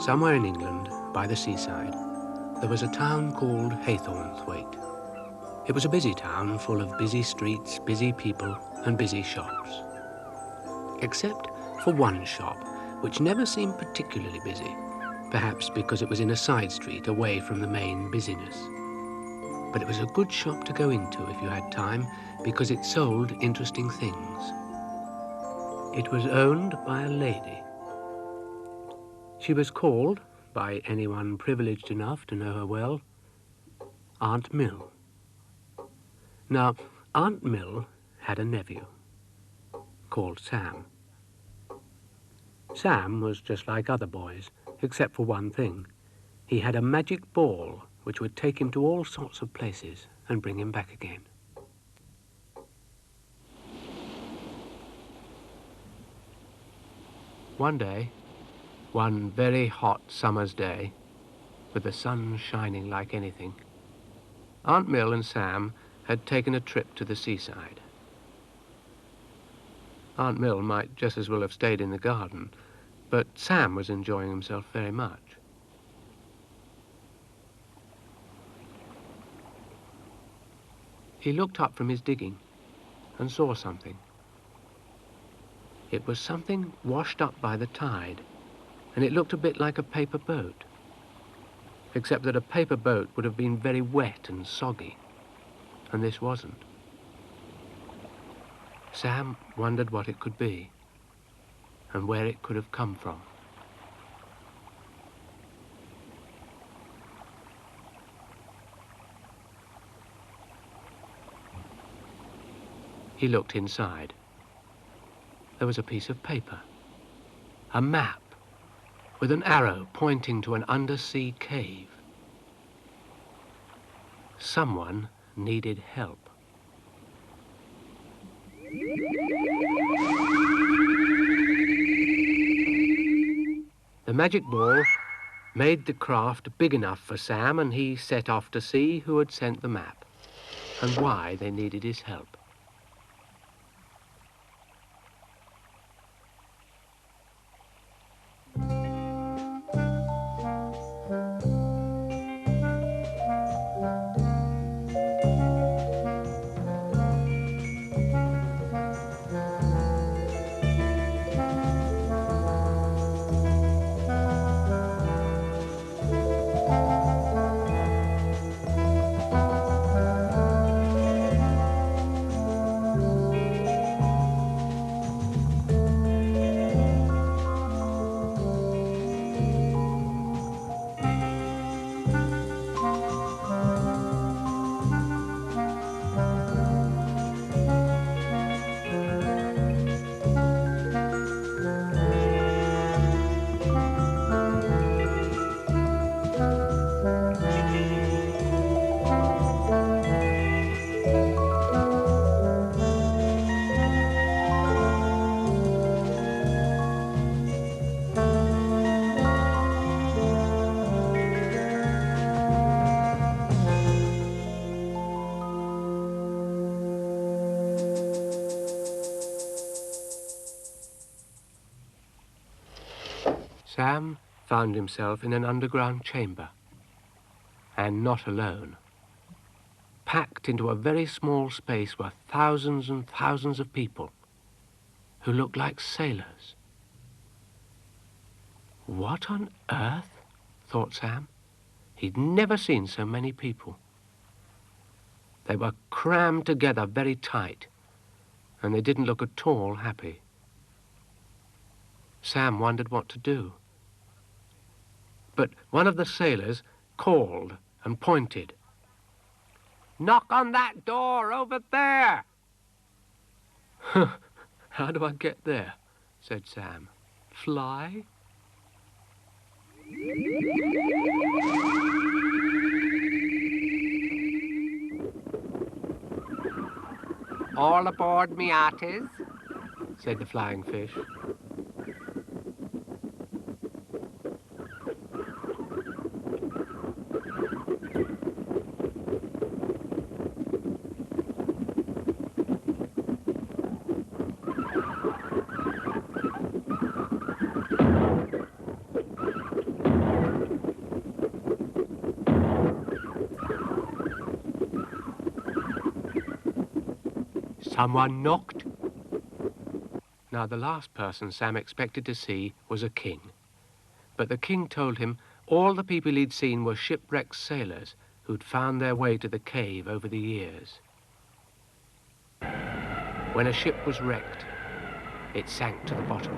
Somewhere in England, by the seaside, there was a town called Haythornthwaite. It was a busy town full of busy streets, busy people, and busy shops. Except for one shop, which never seemed particularly busy, perhaps because it was in a side street away from the main busyness. But it was a good shop to go into if you had time, because it sold interesting things. It was owned by a lady. She was called, by anyone privileged enough to know her well, Aunt Mill. Now, Aunt Mill had a nephew called Sam. Sam was just like other boys, except for one thing. He had a magic ball which would take him to all sorts of places and bring him back again. One day, one very hot summer's day, with the sun shining like anything, Aunt Mill and Sam had taken a trip to the seaside. Aunt Mill might just as well have stayed in the garden, but Sam was enjoying himself very much. He looked up from his digging and saw something. It was something washed up by the tide, and it looked a bit like a paper boat, except that a paper boat would have been very wet and soggy, and this wasn't. Sam wondered what it could be and where it could have come from. He looked inside. There was a piece of paper, a map with an arrow pointing to an undersea cave. Someone needed help. The magic ball made the craft big enough for Sam, and he set off to see who had sent the map and why they needed his help. Sam found himself in an underground chamber, and not alone. Packed into a very small space were thousands and thousands of people who looked like sailors. What on earth? Thought Sam. He'd never seen so many people. They were crammed together very tight, and they didn't look at all happy. Sam wondered what to do. But one of the sailors called and pointed. "Knock on that door over there!" "How do I get there?" said Sam. "Fly?" "All aboard, me hearties," said the flying fish. Someone knocked. Now, the last person Sam expected to see was a king. But the king told him all the people he'd seen were shipwrecked sailors who'd found their way to the cave over the years. When a ship was wrecked, it sank to the bottom.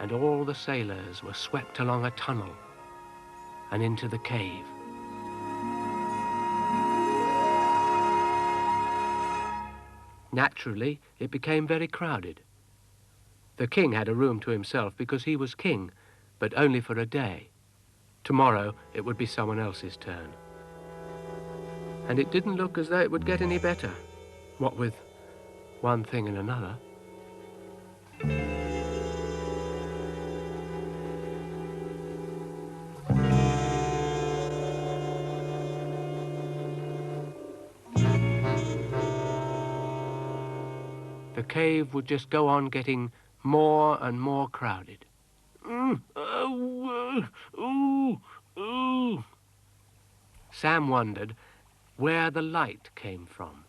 And all the sailors were swept along a tunnel and into the cave. Naturally, it became very crowded. The king had a room to himself because he was king, but only for a day. Tomorrow, it would be someone else's turn. And it didn't look as though it would get any better, what with one thing and another. The cave would just go on getting more and more crowded. Sam wondered where the light came from,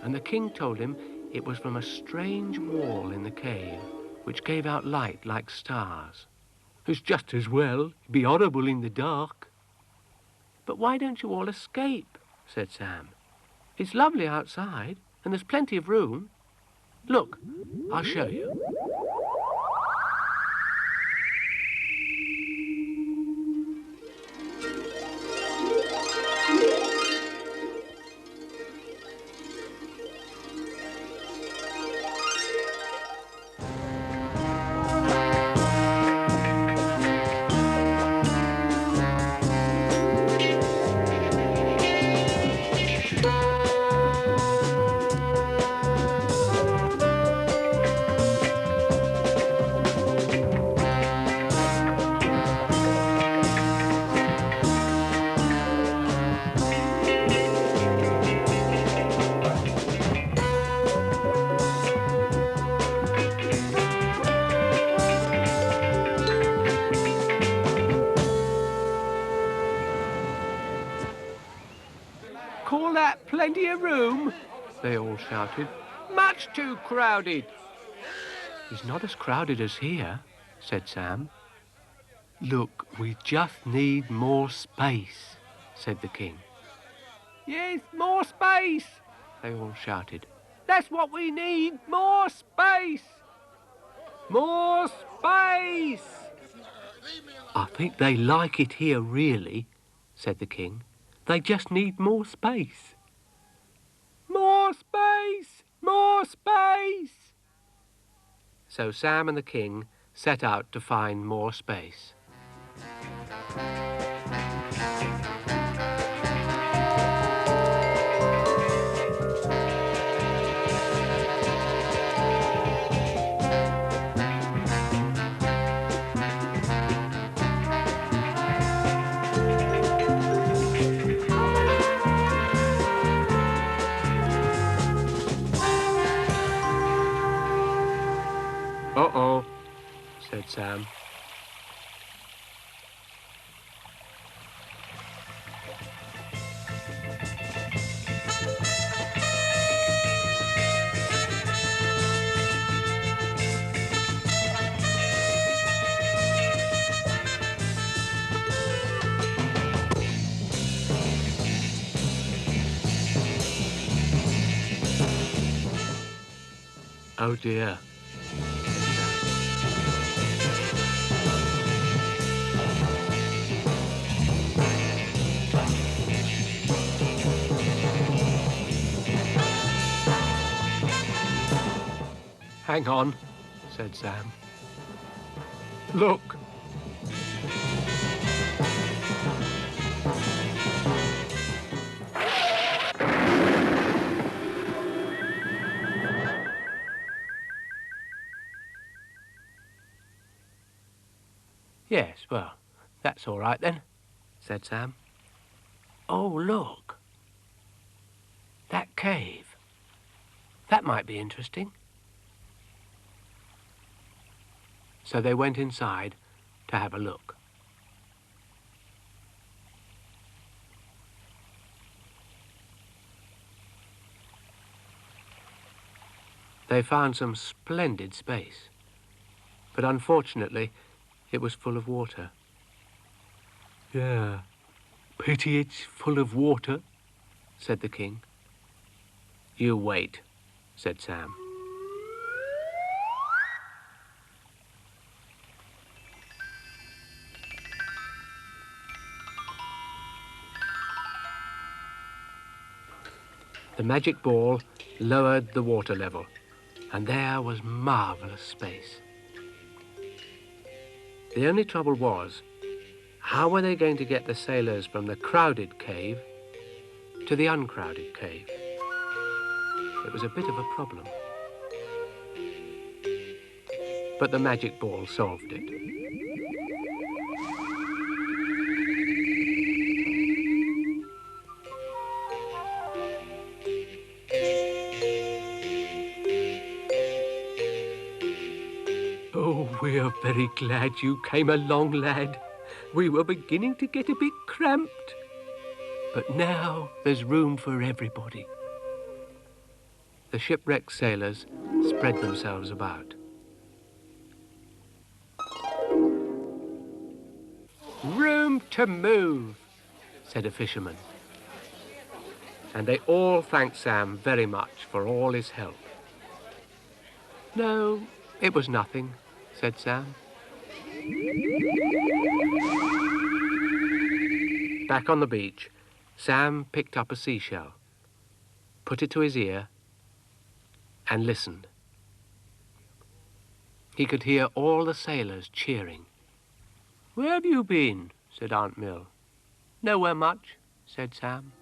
and the king told him it was from a strange wall in the cave which gave out light like stars. It's just as well, be horrible in the dark. But why don't you all escape? Said Sam. It's lovely outside, and there's plenty of room. Look, I'll show you. Call that plenty of room? They all shouted. Much too crowded. It's not as crowded as here, said Sam. Look, we just need more space, said the king. Yes, more space, they all shouted. That's what we need, more space. More space. I think they like it here, really, said the king. They just need more space. More space! More space! So Sam and the king set out to find more space. Uh-oh, said Sam. Oh dear. Hang on, said Sam. Look. Yes, well, that's all right then, said Sam. Oh, look. That cave. That might be interesting. So they went inside to have a look. They found some splendid space, but unfortunately it was full of water. Yeah, pity it's full of water, said the king. You wait, said Sam. The magic ball lowered the water level, and there was marvelous space. The only trouble was, how were they going to get the sailors from the crowded cave to the uncrowded cave? It was a bit of a problem. But the magic ball solved it. Oh, we're very glad you came along, lad. We were beginning to get a bit cramped. But now there's room for everybody. The shipwrecked sailors spread themselves about. Room to move, said a fisherman. And they all thanked Sam very much for all his help. No, it was nothing, said Sam. Back on the beach, Sam picked up a seashell, put it to his ear, and listened. He could hear all the sailors cheering. Where have you been? Said Aunt Mill. Nowhere much, said Sam.